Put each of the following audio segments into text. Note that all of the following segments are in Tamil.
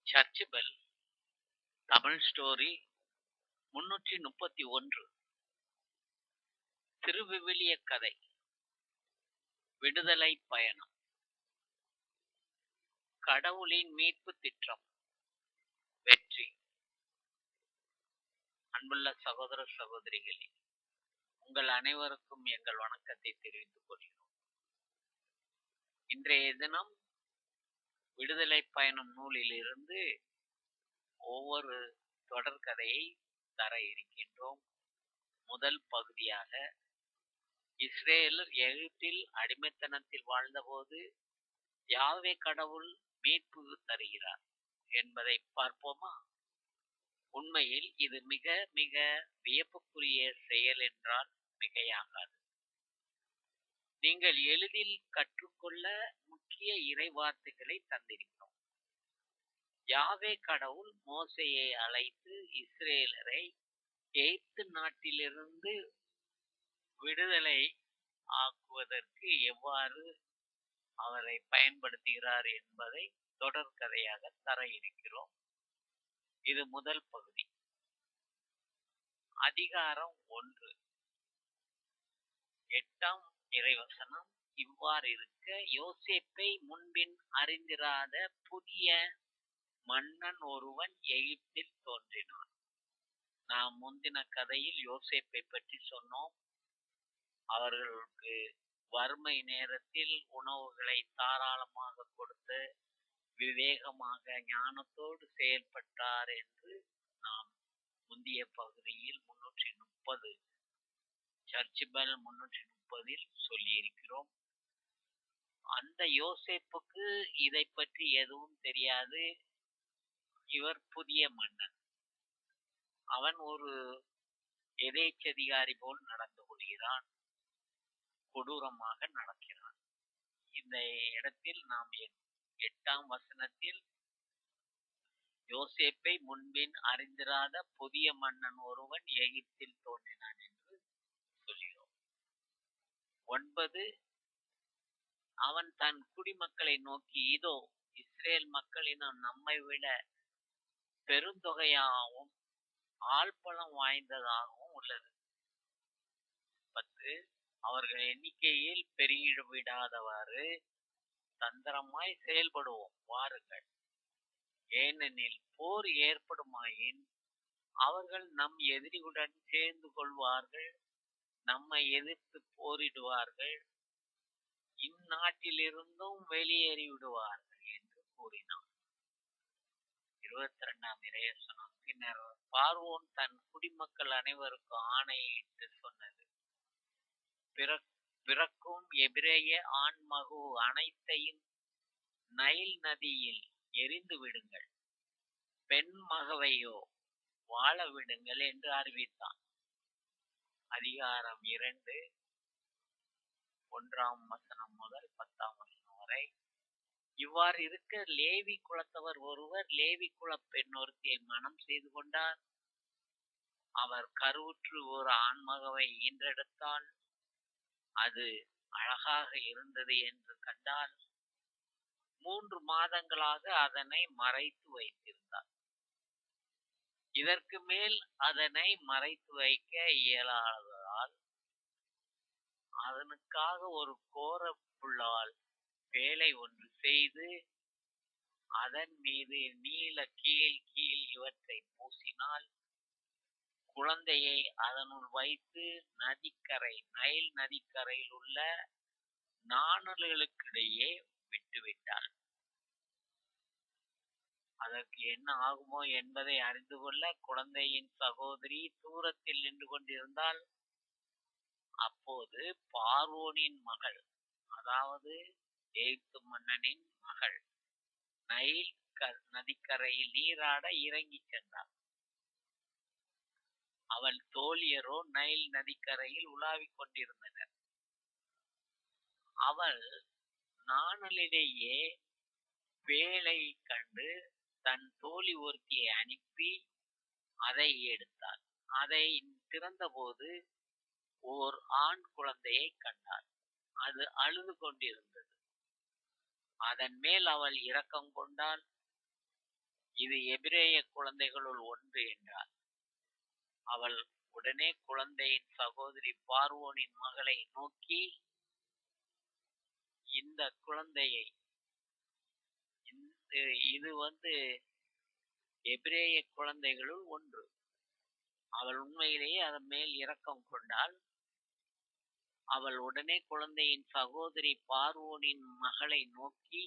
Search bell Tamil story 331. திருவிவிலிய கதை. விடுதலை பயணம். கடவுளின் மீட்பு திட்டம். வெற்றி. அன்புள்ள சகோதர சகோதரிகளே, உங்கள் அனைவருக்கும் எங்கள் வணக்கத்தை தெரிவித்துக் கொள்கிறோம். இன்றைய தினம் விடுதலை பயணம் நூலிலிருந்து ஒவ்வொரு தொடர்கதையை தர இருக்கின்றோம். முதல் பகுதியாக இஸ்ரேலர் எகிப்தில் அடிமைத்தனத்தில் வாழ்ந்தபோது யாவே கடவுள் மீட்பு தருகிறார் என்பதை பார்ப்போமா? உண்மையில் இது மிக மிக வியப்புக்குரிய செயல் என்றால் மிகையாகாது. நீங்கள் எளிதில் கற்றுக்கொள்ள முக்கிய இறை வார்த்தைகளை தந்திருக்கிறோம். யாவே கடவுள் மோசேயை அழைத்து இஸ்ரேலரை எகிப்து நாட்டிலிருந்து விடுதலை ஆக்குவதற்கு எவ்வாறு அவரை பயன்படுத்துகிறார் என்பதை தொடர்கதையாக தர இருக்கிறோம். இது முதல் பகுதி. அதிகாரம் 1, 8ஆம் இறைவசனம் இவ்வாறு இருக்க, யோசேப்பை முன்பின் அறிந்திராத புதிய மன்னன் ஒருவன் எகிப்தில் தோன்றினான். நாம் முந்தின கதையில் யோசேப்பை பற்றி சொன்னோம். அவர்களுக்கு வறுமை நேரத்தில் உணவுகளை தாராளமாக கொடுத்து விவேகமாக ஞானத்தோடு செயல்பட்டார் என்று நாம் முந்தைய பகுதியில் 330 சர்ச் பெல் 330 சொல்லியிருக்கிறோம். அந்த யோசேப்புக்கு இதை பற்றி எதுவும் தெரியாது. இவர் புதிய மன்னன். அவன் ஒரு எதேச்சதிகாரி போல் நடந்து கொள்கிறான், கொடூரமாக நடக்கிறான். இந்த இடத்தில் நாம் 8ஆம் வசனத்தில் யோசேப்பை முன்பின் அறிந்திராத புதிய மன்னன் ஒருவன் எகிப்தில் தோன்றினான் என்று சொல்கிறோம். 9, அவன் தன் குடிமக்களை நோக்கி, இதோ இஸ்ரேல் மக்களினம் நம்மை விட பெருந்தொகையாகவும் ஆள்பலம் வாய்ந்ததாகவும் உள்ளது. 10, அவர்கள் எண்ணிக்கையில் பெருகிவிடாதவாறு தந்திரமாய் செயல்படுவோம், வாருங்கள். ஏனெனில் போர் ஏற்படுமாயின் அவர்கள் நம் எதிரியுடன் சேர்ந்து கொள்வார்கள், நம்மை எதிர்த்து போரிடுவார்கள், இந்நாட்டிலிருந்தும் வெளியேறி விடுவார்கள் என்று கூறினான். 22ஆம் இறைவசனம், பின்னர் பார்வோன் தன் குடிமக்கள் அனைவருக்கும் ஆணையிட்டு சொன்னது, பிறக்கும் எபிரேய ஆண்மகு அனைத்தையும் நைல் நதியில் எரிந்து விடுங்கள், பெண் மகவையோ வாழ விடுங்கள் என்று அறிவித்தான். அதிகாரம் 2, 1ஆம் வசனம் முதல் 10ஆம் வசனம் வரை. இவ்வாறு இருக்க, லேவி குலத்தவர் ஒருவர் லேவி குல பெண் ஒருத்தியை மனம் செய்து கொண்டார். அவர் கருவுற்று ஒரு ஆண்மகவை ஈன்றெடுத்தால் அது அழகாக இருந்தது என்று கண்டால் 3 மாதங்களாக அதனை மறைத்து வைத்திருந்தார். இதற்கு மேல் அதனை மறைத்து வைக்க இயலாததால் அதனுக்காக ஒரு கோர புல்லால் வேலை ஒன்று செய்து அதன் மீது நீல கீழ் இவற்றை பூசினால் குழந்தையை அதனுள் வைத்து நைல் நதிக்கரையில் உள்ள நாணல்களுக்கிடையே விட்டுவிட்டாள். அதற்கு என்ன ஆகுமோ என்பதை அறிந்து கொள்ள குழந்தையின் சகோதரி தூரத்தில் நின்று கொண்டிருந்தால், அப்போது பார்வோனின் மகள், அதாவது எகிப்து மன்னனின் மகள், நைல் நதிக்கரையில் நீராட இறங்கி சென்றாள். அவள் தோழியரோ நைல் நதிக்கரையில் உலாவிக் கொண்டிருந்தனர். அவள் நாணலிலேயே வேலை கண்டு தன் தோழி ஒருத்தியை அனுப்பி அதை எடுத்தாள். அதை திறந்தபோது ஓர் ஆண் குழந்தையை கண்டாள். அது அழுது கொண்டிருந்தது. அதன் மேல் அவள் இரக்கம் கொண்டாள். இது எபிரேய குழந்தைகளுள் ஒன்று என்றார். அவள் உடனே குழந்தையின் சகோதரி பார்வோனின் மகளை நோக்கி, இந்த குழந்தையை இது எபிரேய குழந்தைகளுள் ஒன்று. அவள் உண்மையிலேயே அதன் மேல் இரக்கம் கொண்டாள். அவள் உடனே குழந்தையின் சகோதரி பார்வோனின் மகளை நோக்கி,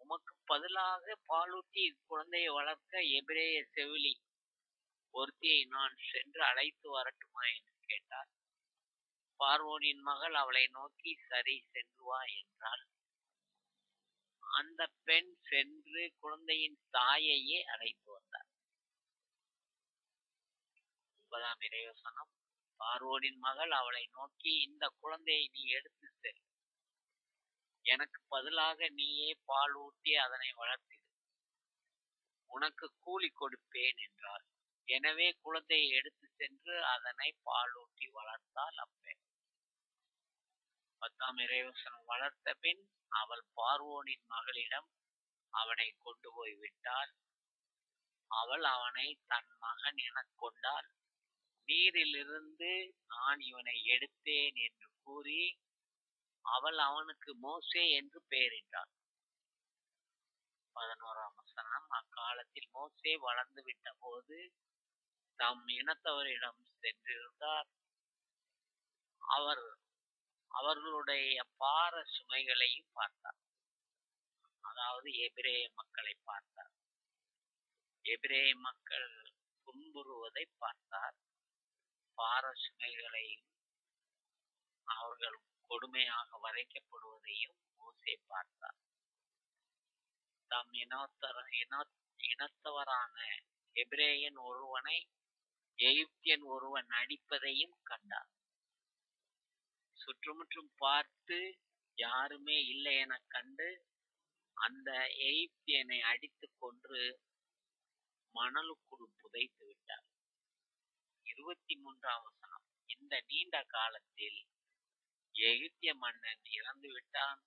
உமக்கு பதிலாக பாலூட்டி இக்குழந்தையை வளர்க்க எபிரேய செவிலி ஒருத்தியை நான் சென்று அழைத்து வரட்டுமா என்று கேட்டாள். பார்வோனின் மகள் அவளை நோக்கி, சரி, சென்று வா என்றாள். அந்த பெண் சென்று குழந்தையின் தாயையே அழைத்து வந்தார். 9ஆம் இறைவசனம். பார்வோனின் மகள் அவளை நோக்கி, இந்த குழந்தையை நீ எடுத்து செல், எனக்கு பதிலாக நீயே பால் ஊட்டி அதனை வளர்த்திடு, உனக்கு கூலி கொடுப்பேன் என்றாள். எனவே குழந்தையை எடுத்து சென்று அதனை பாலூட்டி வளர்த்தாள் அப்பெண். 10ஆம் இறைவசனம். வளர்த்த பின் அவள் பார்வோனின் மகளிடம் அவனை கொண்டு போய் விட்டாள். அவள் அவனை தன் மகன் எனக் கொண்டாள். நீரிலிருந்து நான் இவனை எடுத்தேன் என்று கூறி அவள் அவனுக்கு மோசே என்று பெயரிட்டாள். 11ஆம் வசனம். அக்காலத்தில் மோசே வளர்ந்து விட்ட போது தம் இனத்தவரிடம் சென்றிருந்தார். அவர் அவர்களுடைய பார சுமைகளையும் பார்த்தார். அதாவது எபிரேய மக்களை பார்த்தார். எபிரேய மக்கள் துன்புறுவதை பார்த்தார். பார சுமைகளையும் அவர்கள் கொடுமையாக வதைக்கப்படுவதையும் மோசே பார்த்தார். தம் இனத்தவரான எபிரேயன் ஒருவனை எகிப்தியன் ஒருவன் அடிப்பதையும் கண்டார். சுற்றுமுற்றும் பார்த்து யாருமே இல்லை என கண்டு அந்த எகிப்தியனை அடித்துக் கொன்று மணலுக்குள் புதைத்து விட்டார். 23ஆம் வசனம். இந்த நீண்ட காலத்தில் எகிப்திய மன்னன் இறந்து விட்டான்.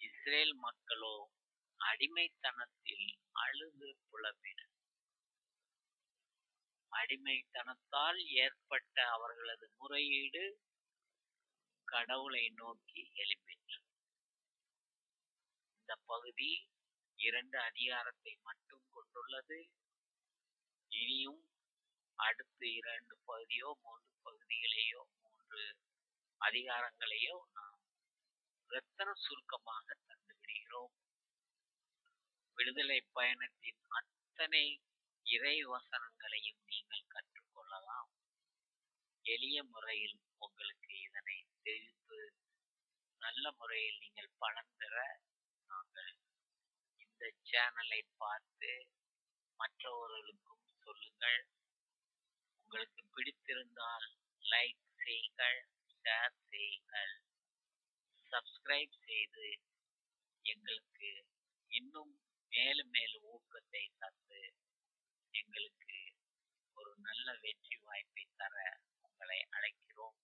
இஸ்ரேல் மக்களோ அடிமைத்தனத்தில் அழுது புலம்பினர். அடிமைத்தனத்தால் ஏற்பட்ட அவர்களது முறையீடு கடவுளை நோக்கி எழுப்பினர். இந்த பகுதி 2 அதிகாரத்தை மட்டும் கொண்டுள்ளது. இனியும் அடுத்து 2 பகுதியோ 3 பகுதிகளையோ 3 அதிகாரங்களையோ நாம் ரத்தன சுருக்கமாக தந்து விடுகிறோம். விடுதலை பயணத்தின் அத்தனை இறை வசனங்களையும் நீங்கள் கற்றுக்கொள்ளலாம். எளிய முறையில் உங்களுக்கு இதனை தெரிந்து நல்ல முறையில் நீங்கள் பலன் பெற நாங்கள் இந்த சேனலை பார்த்து மற்றவர்களுக்கும் சொல்லுங்கள். உங்களுக்கு பிடித்திருந்தால் லைக் செய்யுங்கள், ஷேர் செய்யுங்கள், சப்ஸ்கிரைப் செய்து எங்களுக்கு இன்னும் மேலும் மேலும் ஊக்கத்தை தந்து எங்களுக்கு ஒரு நல்ல வெற்றி வாய்ப்பை தர உங்களை அழைக்கிறோம்.